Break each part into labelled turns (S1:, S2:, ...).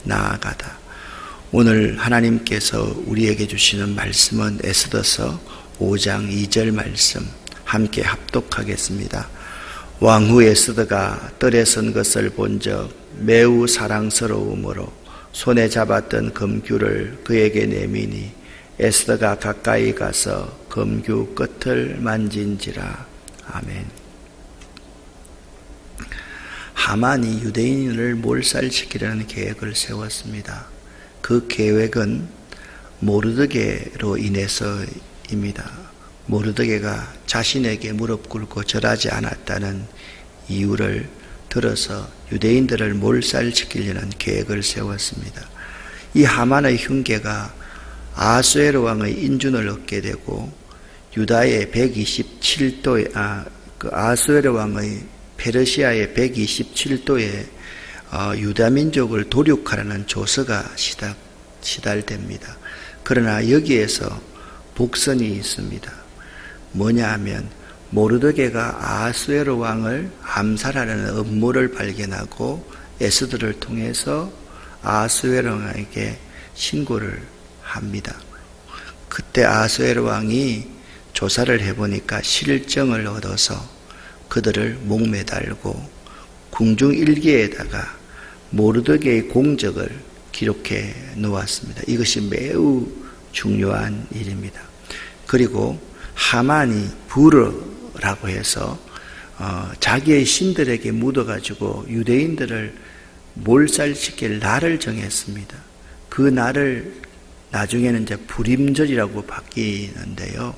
S1: 나아가다. 오늘 하나님께서 우리에게 주시는 말씀은 에스더서 5장 2절 말씀 함께 합독하겠습니다. 왕후 에스더가 뜰에 선 것을 본적 매우 사랑스러움으로 손에 잡았던 금규를 그에게 내미니 에스더가 가까이 가서 금규 끝을 만진지라. 아멘. 하만이 유대인을 몰살시키려는 계획을 세웠습니다. 그 계획은 모르드게로 인해서입니다. 모르드게가 자신에게 무릎 꿇고 절하지 않았다는 이유를 들어서 유대인들을 몰살시키려는 계획을 세웠습니다. 이 하만의 흉계가 아수에로 왕의 인준을 얻게 되고 유다의 127도에 아수에로 왕의 페르시아의 127도에 유다 민족을 도륙하라는 조서가 시달됩니다. 그러나 여기에서 복선이 있습니다. 뭐냐 하면 모르드게가 아수에로 왕을 암살하려는 음모를 발견하고 에스더를 통해서 아수에로 왕에게 신고를 합니다. 그때 아수에로 왕이 조사를 해보니까 실정을 얻어서 그들을 목매달고 궁중 일기에다가 모르드게의 공적을 기록해 놓았습니다. 이것이 매우 중요한 일입니다. 그리고 하만이 부르라고 해서 자기의 신들에게 묻어가지고 유대인들을 몰살시킬 날을 정했습니다. 그 날을 나중에는 이제 불임절이라고 바뀌는데요.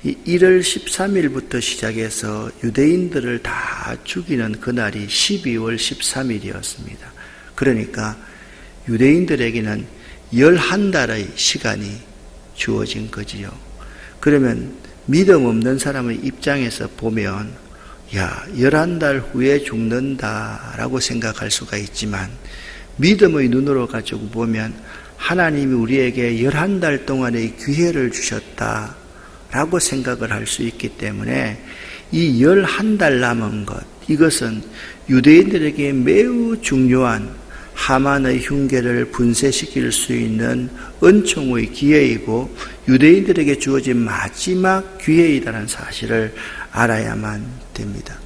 S1: 1월 13일부터 시작해서 유대인들을 다 죽이는 그날이 12월 13일이었습니다. 그러니까 유대인들에게는 11달의 시간이 주어진 거지요. 그러면 믿음 없는 사람의 입장에서 보면 11달 후에 죽는다라고 생각할 수가 있지만 믿음의 눈으로 가지고 보면 하나님이 우리에게 11달 동안의 기회를 주셨다 라고 생각을 할 수 있기 때문에 이 11달 남은 것, 이것은 유대인들에게 매우 중요한 하만의 흉계를 분쇄시킬 수 있는 은총의 기회이고 유대인들에게 주어진 마지막 기회이다라는 사실을 알아야만 됩니다.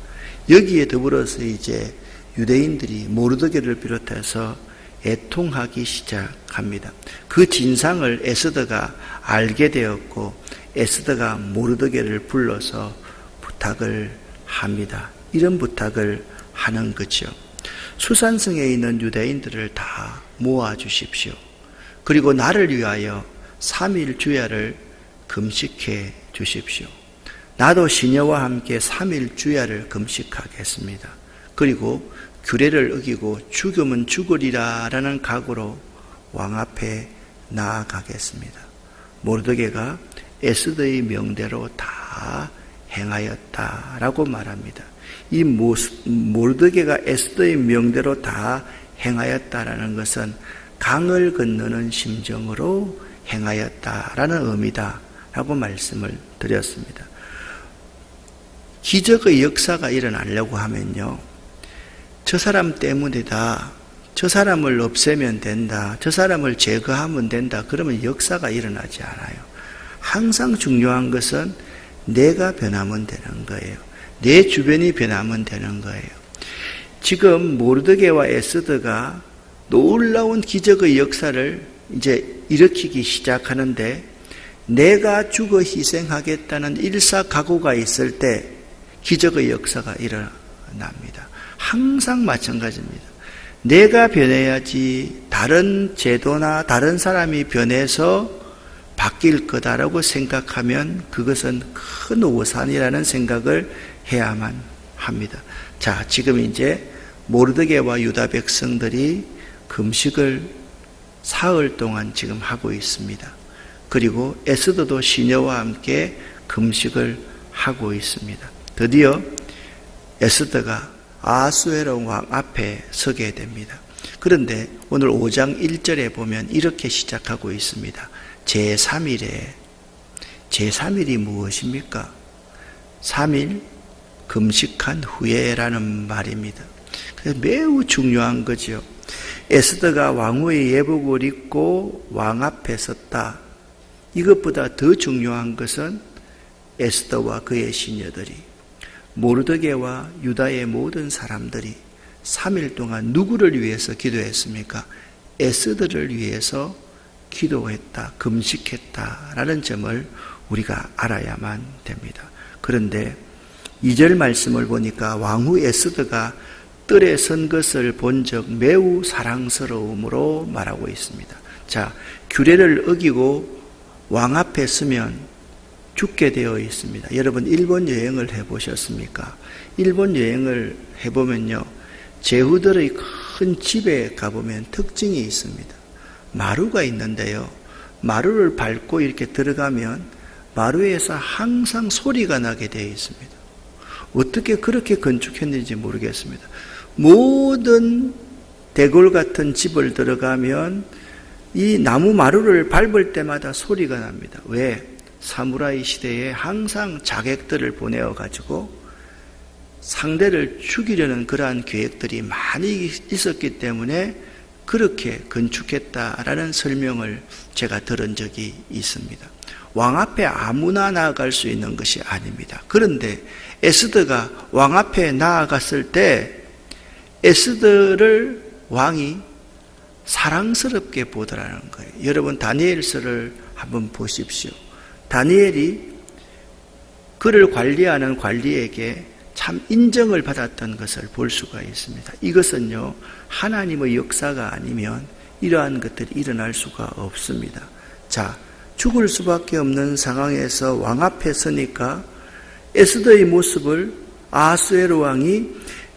S1: 여기에 더불어서 이제 유대인들이 모르드게를 비롯해서 애통하기 시작합니다. 그 진상을 에스더가 알게 되었고 에스더가 모르드게를 불러서 부탁을 합니다. 이런 부탁을 하는 거죠. 수산성에 있는 유대인들을 다 모아주십시오. 그리고 나를 위하여 3일 주야를 금식해 주십시오. 나도 시녀와 함께 3일 주야를 금식하겠습니다. 그리고 규례를 어기고 죽으면 죽으리라 라는 각오로 왕 앞에 나아가겠습니다. 모르드게가 에스더의 명대로 다 행하였다라고 말합니다. 이 모르드게가 에스더의 명대로 다 행하였다라는 것은 강을 건너는 심정으로 행하였다라는 의미다라고 말씀을 드렸습니다. 기적의 역사가 일어나려고 하면요, 저 사람 때문이다, 저 사람을 없애면 된다, 저 사람을 제거하면 된다, 그러면 역사가 일어나지 않아요. 항상 중요한 것은 내가 변하면 되는 거예요. 내 주변이 변하면 되는 거예요. 지금 모르드게와 에스더가 놀라운 기적의 역사를 이제 일으키기 시작하는데 내가 죽어 희생하겠다는 일사각오가 있을 때 기적의 역사가 일어납니다. 항상 마찬가지입니다. 내가 변해야지 다른 제도나 다른 사람이 변해서 바뀔 거다라고 생각하면 그것은 큰 오산이라는 생각을 해야만 합니다. 자, 지금 이제 모르드게와 유다 백성들이 금식을 사흘 동안 지금 하고 있습니다. 그리고 에스더도 시녀와 함께 금식을 하고 있습니다. 드디어 에스더가 아수에로 왕 앞에 서게 됩니다. 그런데 오늘 5장 1절에 보면 이렇게 시작하고 있습니다. 제3일에, 제3일이 무엇입니까? 3일 금식한 후에라는 말입니다. 그래서 매우 중요한 거죠. 에스더가 왕후의 예복을 입고 왕 앞에 섰다. 이것보다 더 중요한 것은 에스더와 그의 시녀들이, 모르드게와 유다의 모든 사람들이 3일 동안 누구를 위해서 기도했습니까? 에스더를 위해서 기도했다, 금식했다라는 점을 우리가 알아야만 됩니다. 그런데 2절 말씀을 보니까 왕후 에스더가 뜰에 선 것을 본 적 매우 사랑스러움으로 말하고 있습니다. 자, 규례를 어기고 왕 앞에 서면 죽게 되어 있습니다. 여러분 일본 여행을 해보셨습니까? 일본 여행을 해보면요, 제후들의 큰 집에 가보면 특징이 있습니다. 마루가 있는데요, 마루를 밟고 이렇게 들어가면 마루에서 항상 소리가 나게 되어 있습니다. 어떻게 그렇게 건축했는지 모르겠습니다. 모든 대궐 같은 집을 들어가면 이 나무 마루를 밟을 때마다 소리가 납니다. 왜? 사무라이 시대에 항상 자객들을 보내어 가지고 상대를 죽이려는 그러한 계획들이 많이 있었기 때문에 그렇게 건축했다라는 설명을 제가 들은 적이 있습니다. 왕 앞에 아무나 나아갈 수 있는 것이 아닙니다. 그런데 에스더가 왕 앞에 나아갔을 때 에스더를 왕이 사랑스럽게 보더라는 거예요. 여러분 다니엘서를 한번 보십시오. 다니엘이 그를 관리하는 관리에게 참 인정을 받았던 것을 볼 수가 있습니다. 이것은요, 하나님의 역사가 아니면 이러한 것들이 일어날 수가 없습니다. 자, 죽을 수밖에 없는 상황에서 왕 앞에 서니까 에스더의 모습을 아하수에로 왕이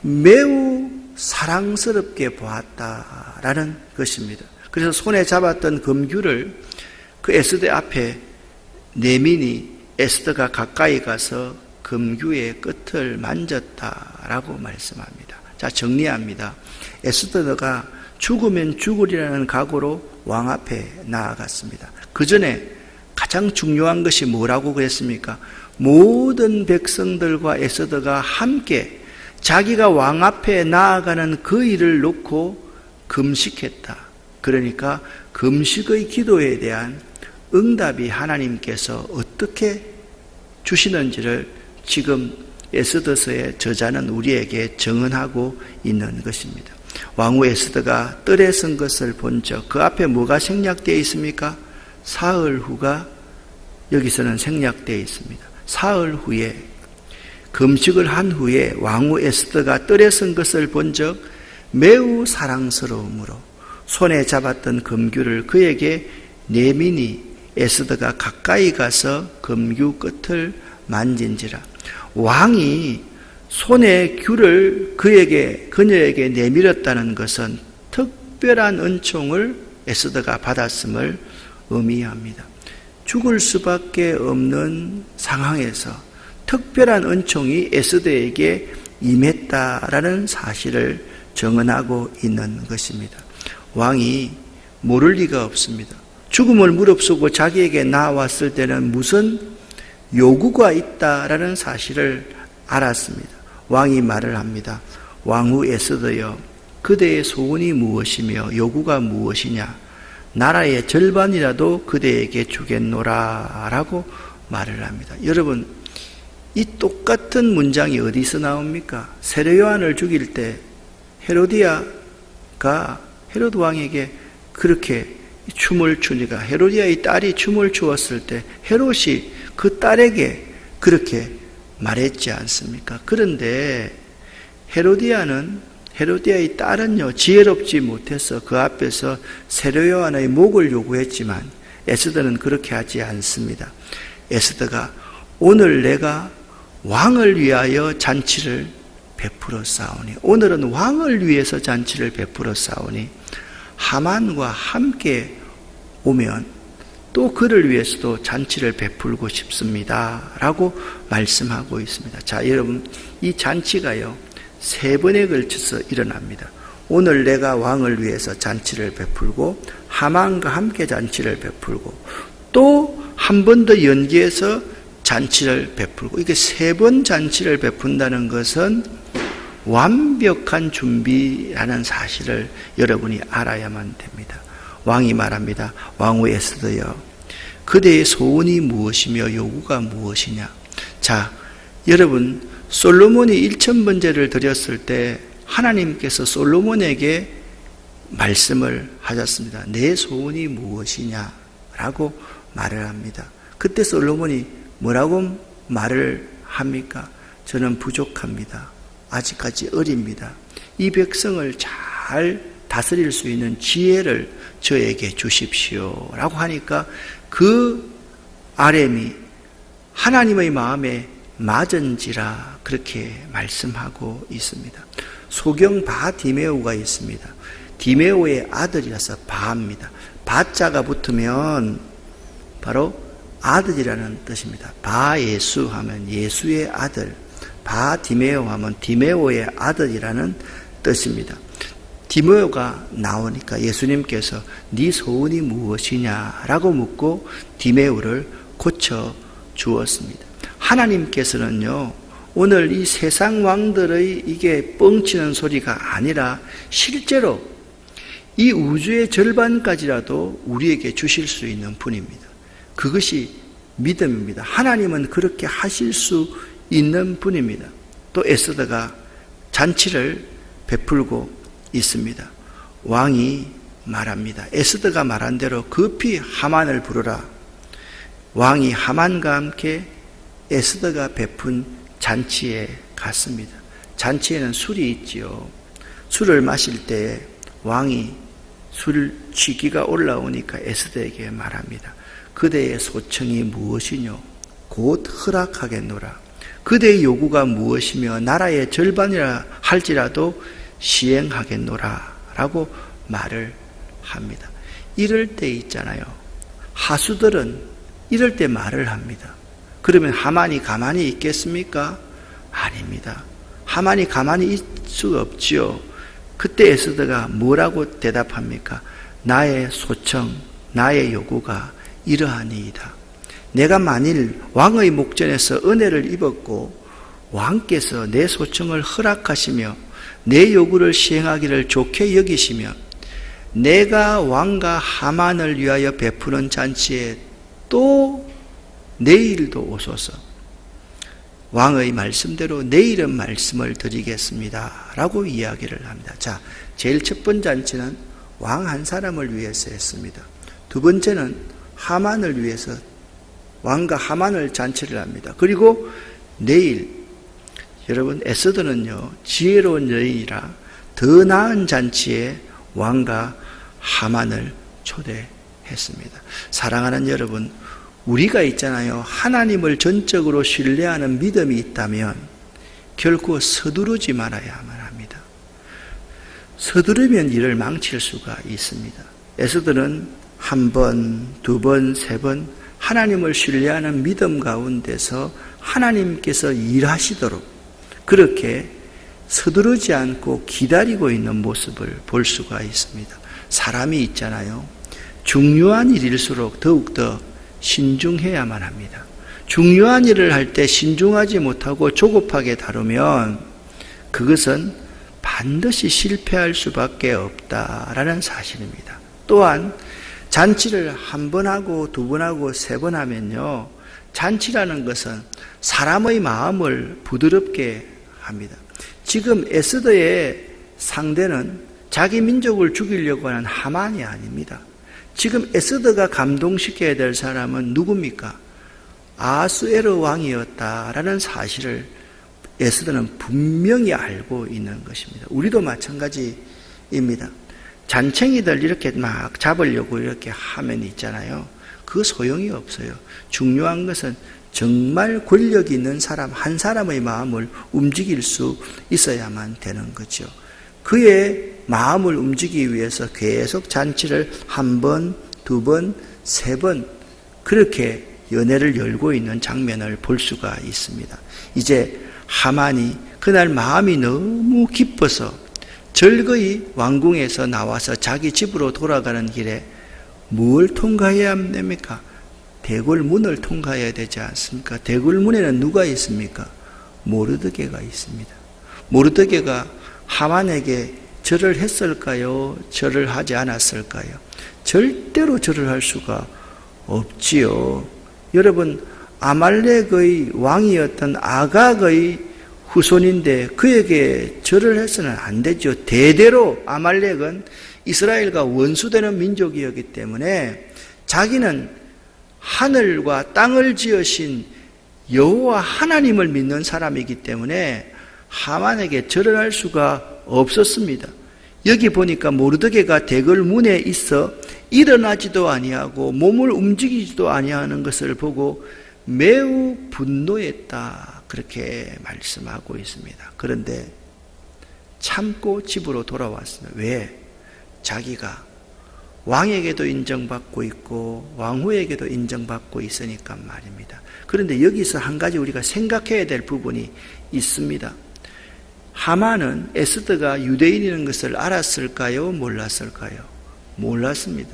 S1: 매우 사랑스럽게 보았다라는 것입니다. 그래서 손에 잡았던 금규를 그 에스더 앞에 내미니 에스더가 가까이 가서 금규의 끝을 만졌다라고 말씀합니다. 자, 정리합니다. 에스더가 죽으면 죽으리라는 각오로 왕 앞에 나아갔습니다. 그 전에 가장 중요한 것이 뭐라고 그랬습니까? 모든 백성들과 에스더가 함께 자기가 왕 앞에 나아가는 그 일을 놓고 금식했다. 그러니까 금식의 기도에 대한 응답이 하나님께서 어떻게 주시는지를 지금 에스더서의 저자는 우리에게 증언하고 있는 것입니다. 왕후 에스더가 뜰에 선 것을 본 적, 그 앞에 뭐가 생략되어 있습니까? 사흘 후가 여기서는 생략되어 있습니다. 사흘 후에 금식을 한 후에 왕후 에스더가 뜰에 선 것을 본 적 매우 사랑스러움으로 손에 잡았던 금규를 그에게 내미니 에스더가 가까이 가서 금규 끝을 만진지라. 왕이 손에 규를 그녀에게 내밀었다는 것은 특별한 은총을 에스더가 받았음을 의미합니다. 죽을 수밖에 없는 상황에서 특별한 은총이 에스더에게 임했다라는 사실을 증언하고 있는 것입니다. 왕이 모를 리가 없습니다. 죽음을 무릅쓰고 자기에게 나왔을 때는 무슨 요구가 있다라는 사실을 알았습니다. 왕이 말을 합니다. 왕후 에스더여, 그대의 소원이 무엇이며 요구가 무엇이냐? 나라의 절반이라도 그대에게 주겠노라 라고 말을 합니다. 여러분, 이 똑같은 문장이 어디서 나옵니까? 세례 요한을 죽일 때 헤로디아가 헤로드 왕에게 그렇게 춤을 추니까, 헤로디아의 딸이 춤을 추었을 때 헤롯이 그 딸에게 그렇게 말했지 않습니까? 그런데 헤로디아의 딸은요, 지혜롭지 못해서 그 앞에서 세례 요한의 목을 요구했지만 에스더는 그렇게 하지 않습니다. 에스더가 오늘 내가 왕을 위하여 잔치를 베풀어 싸우니, 오늘은 왕을 위해서 잔치를 베풀어 싸우니 하만과 함께 오면 또 그를 위해서도 잔치를 베풀고 싶습니다 라고 말씀하고 있습니다. 자, 여러분, 이 잔치가요 3번에 걸쳐서 일어납니다. 오늘 내가 왕을 위해서 잔치를 베풀고, 하만과 함께 잔치를 베풀고, 또 한 번 더 연기해서 잔치를 베풀고, 이게 3번 잔치를 베푼다는 것은 완벽한 준비라는 사실을 여러분이 알아야만 됩니다. 왕이 말합니다. 왕후 에스더여, 그대의 소원이 무엇이며 요구가 무엇이냐? 자, 여러분, 솔로몬이 1000번제를 드렸을 때 하나님께서 솔로몬에게 말씀을 하셨습니다. 내 소원이 무엇이냐? 라고 말을 합니다. 그때 솔로몬이 뭐라고 말을 합니까? 저는 부족합니다. 아직까지 어립니다. 이 백성을 잘 다스릴 수 있는 지혜를 저에게 주십시오. 라고 하니까 그 아렘이 하나님의 마음에 맞은지라 그렇게 말씀하고 있습니다. 소경 바디메오가 있습니다. 디메오의 아들이라서 바입니다. 바자가 붙으면 바로 아들이라는 뜻입니다. 바예수 하면 예수의 아들, 바디메오 하면 디메오의 아들이라는 뜻입니다. 디메오가 나오니까 예수님께서 네 소원이 무엇이냐라고 묻고 디메오를 고쳐 주었습니다. 하나님께서는요, 오늘 이 세상 왕들의 이게 뻥치는 소리가 아니라 실제로 이 우주의 절반까지라도 우리에게 주실 수 있는 분입니다. 그것이 믿음입니다. 하나님은 그렇게 하실 수 있는 분입니다. 또 에스더가 잔치를 베풀고 있습니다. 왕이 말합니다. 에스더가 말한 대로 급히 하만을 부르라. 왕이 하만과 함께 에스더가 베푼 잔치에 갔습니다. 잔치에는 술이 있지요. 술을 마실 때 왕이 술 취기가 올라오니까 에스더에게 말합니다. 그대의 소청이 무엇이뇨? 곧 허락하겠노라. 그대의 요구가 무엇이며 나라의 절반이라 할지라도 시행하겠노라 라고 말을 합니다. 이럴 때 있잖아요. 하수들은 이럴 때 말을 합니다. 그러면 하만이 가만히 있겠습니까? 아닙니다. 하만이 가만히 있을 수 없지요. 그때 에스더가 뭐라고 대답합니까? 나의 소청, 나의 요구가 이러하니이다. 내가 만일 왕의 목전에서 은혜를 입었고 왕께서 내 소청을 허락하시며 내 요구를 시행하기를 좋게 여기시며 내가 왕과 하만을 위하여 베푸는 잔치에 또 내일도 오소서. 왕의 말씀대로 내일은 말씀을 드리겠습니다 라고 이야기를 합니다. 자, 제일 첫 번째 잔치는 왕 한 사람을 위해서 했습니다. 두 번째는 하만을 위해서 왕과 하만을 잔치를 합니다. 그리고 내일, 여러분 에스더는요 지혜로운 여인이라 더 나은 잔치에 왕과 하만을 초대했습니다. 사랑하는 여러분, 우리가 있잖아요. 하나님을 전적으로 신뢰하는 믿음이 있다면 결코 서두르지 말아야만 합니다. 서두르면 일을 망칠 수가 있습니다. 에스더는 한 번, 두 번, 세 번 하나님을 신뢰하는 믿음 가운데서 하나님께서 일하시도록 그렇게 서두르지 않고 기다리고 있는 모습을 볼 수가 있습니다. 사람이 있잖아요. 중요한 일일수록 더욱더 신중해야만 합니다. 중요한 일을 할 때 신중하지 못하고 조급하게 다루면 그것은 반드시 실패할 수밖에 없다라는 사실입니다. 또한 잔치를 한 번 하고 두 번 하고 세 번 하면요, 잔치라는 것은 사람의 마음을 부드럽게 합니다. 지금 에스더의 상대는 자기 민족을 죽이려고 하는 하만이 아닙니다. 지금 에스더가 감동시켜야 될 사람은 누굽니까? 아하수에로 왕이었다라는 사실을 에스더는 분명히 알고 있는 것입니다. 우리도 마찬가지입니다. 잔챙이들 이렇게 막 잡으려고 이렇게 하면 있잖아요. 그 소용이 없어요. 중요한 것은 정말 권력 있는 사람 한 사람의 마음을 움직일 수 있어야만 되는 거죠. 그의 마음을 움직이기 위해서 계속 잔치를 한 번, 두 번, 세 번 그렇게 연회를 열고 있는 장면을 볼 수가 있습니다. 이제 하만이 그날 마음이 너무 기뻐서 절거이 왕궁에서 나와서 자기 집으로 돌아가는 길에 뭘 통과해야 됩니까? 대궐문을 통과해야 되지 않습니까? 대궐문에는 누가 있습니까? 모르드게가 있습니다. 모르드게가 하만에게 절을 했을까요? 절을 하지 않았을까요? 절대로 절을 할 수가 없지요. 여러분, 아말렉의 왕이었던 아각의 후손인데 그에게 절을 해서는 안 되죠. 대대로 아말렉은 이스라엘과 원수되는 민족이었기 때문에 자기는 하늘과 땅을 지으신 여호와 하나님을 믿는 사람이기 때문에 하만에게 절을 할 수가 없었습니다. 여기 보니까 모르드게가 대궐 문에 있어 일어나지도 아니하고 몸을 움직이지도 아니하는 것을 보고 매우 분노했다, 그렇게 말씀하고 있습니다. 그런데 참고 집으로 돌아왔습니다. 왜? 자기가 왕에게도 인정받고 있고 왕후에게도 인정받고 있으니까 말입니다. 그런데 여기서 한 가지 우리가 생각해야 될 부분이 있습니다. 하만은 에스더가 유대인이라는 것을 알았을까요? 몰랐을까요? 몰랐습니다.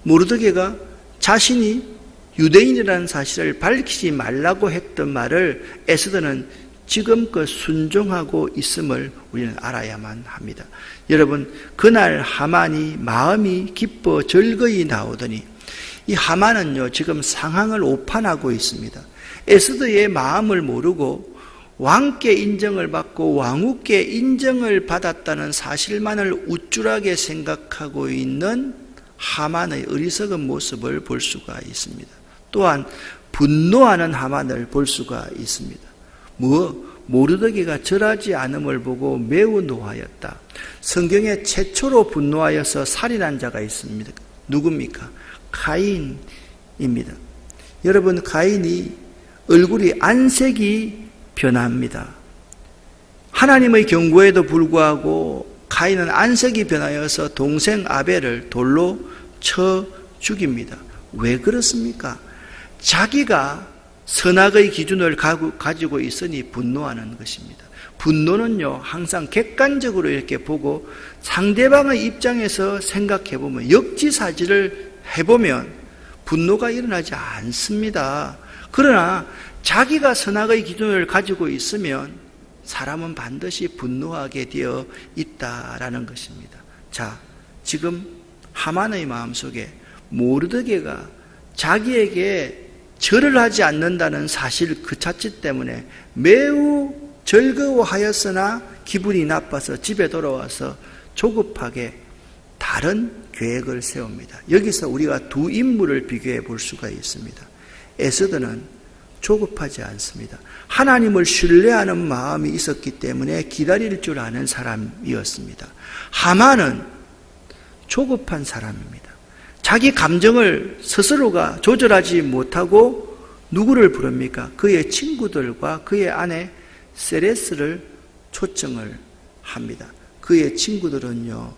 S1: 모르드게가 자신이 유대인이라는 사실을 밝히지 말라고 했던 말을 에스더는 지금껏 순종하고 있음을 우리는 알아야만 합니다. 여러분, 그날 하만이 마음이 기뻐 즐거이 나오더니 이 하만은요, 지금 상황을 오판하고 있습니다. 에스더의 마음을 모르고 왕께 인정을 받고 왕후께 인정을 받았다는 사실만을 우쭐하게 생각하고 있는 하만의 어리석은 모습을 볼 수가 있습니다. 또한 분노하는 하만을 볼 수가 있습니다. 모르드게가 절하지 않음을 보고 매우 노하였다. 성경에 최초로 분노하여서 살인한 자가 있습니다. 누굽니까? 가인입니다. 여러분, 가인이 얼굴이 안색이 변합니다. 하나님의 경고에도 불구하고 가인은 안색이 변하여서 동생 아벨을 돌로 쳐 죽입니다. 왜 그렇습니까? 자기가 선악의 기준을 가지고 있으니 분노하는 것입니다. 분노는요, 항상 객관적으로 이렇게 보고 상대방의 입장에서 생각해 보면, 역지사지를 해보면 분노가 일어나지 않습니다. 그러나 자기가 선악의 기준을 가지고 있으면 사람은 반드시 분노하게 되어 있다라는 것입니다. 자, 지금 하만의 마음속에 모르드게가 자기에게 절을 하지 않는다는 사실 그 자체 때문에 매우 즐거워하였으나 기분이 나빠서 집에 돌아와서 조급하게 다른 계획을 세웁니다. 여기서 우리가 두 인물을 비교해 볼 수가 있습니다. 에스더는 조급하지 않습니다. 하나님을 신뢰하는 마음이 있었기 때문에 기다릴 줄 아는 사람이었습니다. 하만은 조급한 사람입니다. 자기 감정을 스스로가 조절하지 못하고 누구를 부릅니까? 그의 친구들과 그의 아내 세레스를 초청을 합니다. 그의 친구들은요,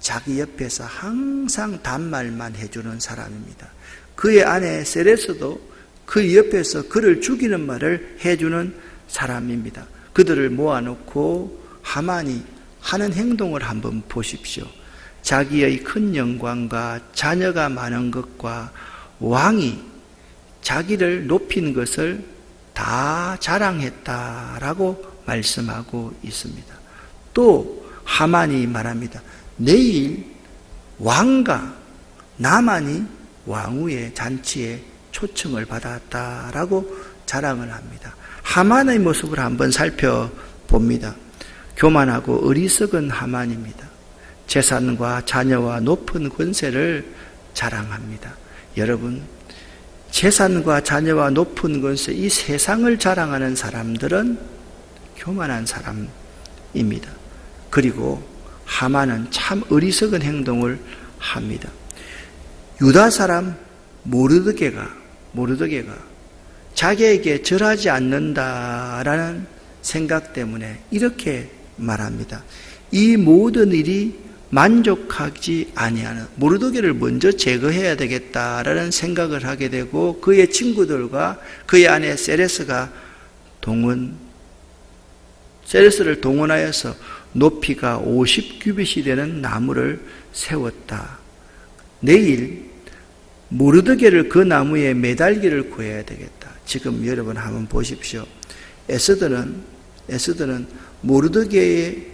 S1: 자기 옆에서 항상 단말만 해주는 사람입니다. 그의 아내 세레스도 그 옆에서 그를 죽이는 말을 해주는 사람입니다. 그들을 모아놓고 하만이 하는 행동을 한번 보십시오. 자기의 큰 영광과 자녀가 많은 것과 왕이 자기를 높인 것을 다 자랑했다라고 말씀하고 있습니다. 또 하만이 말합니다. 내일 왕과 나만이 왕후의 잔치에 초청을 받았다라고 자랑을 합니다. 하만의 모습을 한번 살펴봅니다. 교만하고 어리석은 하만입니다. 재산과 자녀와 높은 권세를 자랑합니다. 여러분, 재산과 자녀와 높은 권세, 이 세상을 자랑하는 사람들은 교만한 사람입니다. 그리고 하만은 참 어리석은 행동을 합니다. 유다 사람 모르드게가 자기에게 절하지 않는다라는 생각 때문에 이렇게 말합니다. 이 모든 일이 만족하지 아니하는, 모르드게를 먼저 제거해야 되겠다라는 생각을 하게 되고 그의 친구들과 그의 아내 세레스를 동원하여서 높이가 50규빗이 되는 나무를 세웠다. 내일 모르드게를 그 나무에 매달기를 구해야 되겠다. 지금 여러분 한번 보십시오. 에스더는 에스더는 모르드게와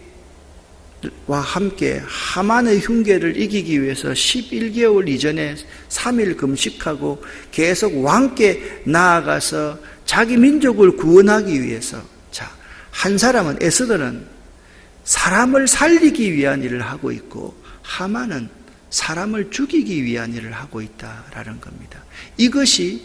S1: 함께 하만의 흉계를 이기기 위해서 11개월 이전에 3일 금식하고 계속 왕께 나아가서 자기 민족을 구원하기 위해서, 한 사람은, 에스더는 사람을 살리기 위한 일을 하고 있고 하만은 사람을 죽이기 위한 일을 하고 있다라는 겁니다. 이것이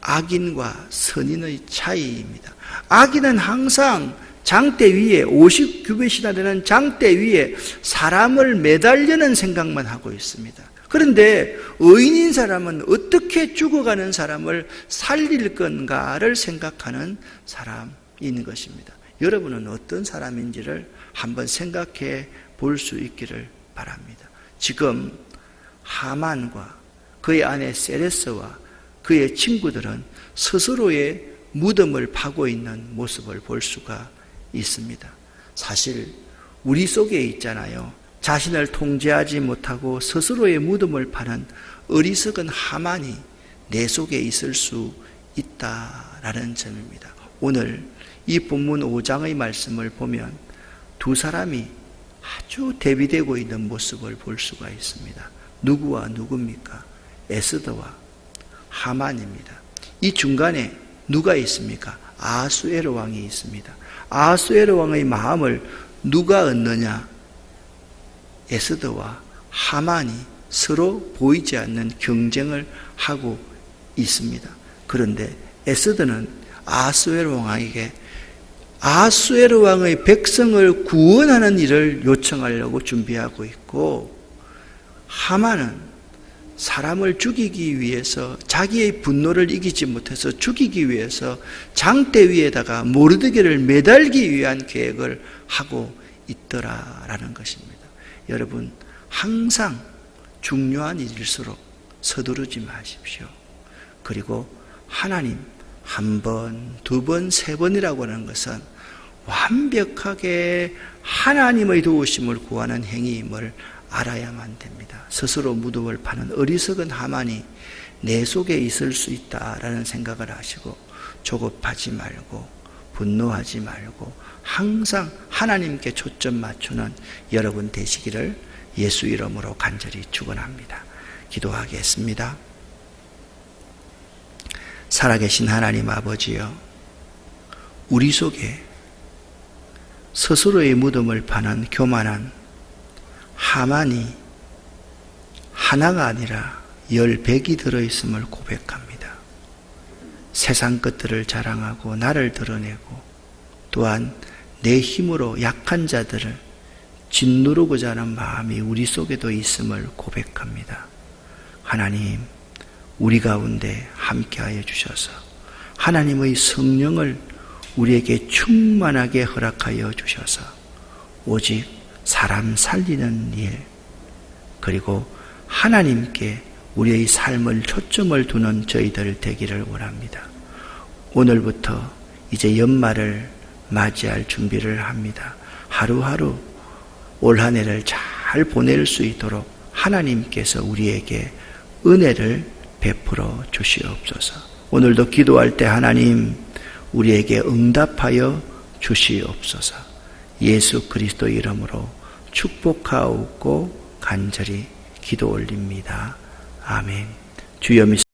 S1: 악인과 선인의 차이입니다. 악인은 항상 장대 위에, 50규빗이나 되는 장대 위에 사람을 매달려는 생각만 하고 있습니다. 그런데 의인인 사람은 어떻게 죽어가는 사람을 살릴 건가를 생각하는 사람인 것입니다. 여러분은 어떤 사람인지를 한번 생각해 볼 수 있기를 바랍니다. 지금 하만과 그의 아내 세레스와 그의 친구들은 스스로의 무덤을 파고 있는 모습을 볼 수가 있습니다. 사실 우리 속에 있잖아요. 자신을 통제하지 못하고 스스로의 무덤을 파는 어리석은 하만이 내 속에 있을 수 있다라는 점입니다. 오늘 이 본문 5장의 말씀을 보면 두 사람이 아주 대비되고 있는 모습을 볼 수가 있습니다. 누구와 누굽니까? 에스더와 하만입니다. 이 중간에 누가 있습니까? 아하수에로 왕이 있습니다. 아하수에로 왕의 마음을 누가 얻느냐? 에스더와 하만이 서로 보이지 않는 경쟁을 하고 있습니다. 그런데 에스더는 아하수에로 왕에게 아하수에로 왕의 백성을 구원하는 일을 요청하려고 준비하고 있고, 하만은 사람을 죽이기 위해서, 자기의 분노를 이기지 못해서 죽이기 위해서 장대 위에다가 모르드게를 매달기 위한 계획을 하고 있더라라는 것입니다. 여러분, 항상 중요한 일일수록 서두르지 마십시오. 그리고 하나님 한 번, 두 번, 세 번이라고 하는 것은 완벽하게 하나님의 도우심을 구하는 행위임을 알아야만 됩니다. 스스로 무덤을 파는 어리석은 하만이 내 속에 있을 수 있다라는 생각을 하시고 조급하지 말고 분노하지 말고 항상 하나님께 초점 맞추는 여러분 되시기를 예수 이름으로 간절히 축원합니다. 기도하겠습니다. 살아계신 하나님 아버지여, 우리 속에 스스로의 무덤을 파는 교만한 하만이 하나가 아니라 10백이 들어있음을 고백합니다. 세상 것들을 자랑하고 나를 드러내고 또한 내 힘으로 약한 자들을 짓누르고자 하는 마음이 우리 속에도 있음을 고백합니다. 하나님, 우리 가운데 함께하여 주셔서 하나님의 성령을 우리에게 충만하게 허락하여 주셔서 오직 사람 살리는 일, 그리고 하나님께 우리의 삶을 초점을 두는 저희들 되기를 원합니다. 오늘부터 이제 연말을 맞이할 준비를 합니다. 하루하루 올 한 해를 잘 보낼 수 있도록 하나님께서 우리에게 은혜를 베풀어 주시옵소서. 오늘도 기도할 때 하나님 우리에게 응답하여 주시옵소서. 예수 그리스도 이름으로 축복하옵고 간절히 기도 올립니다. 아멘. 주여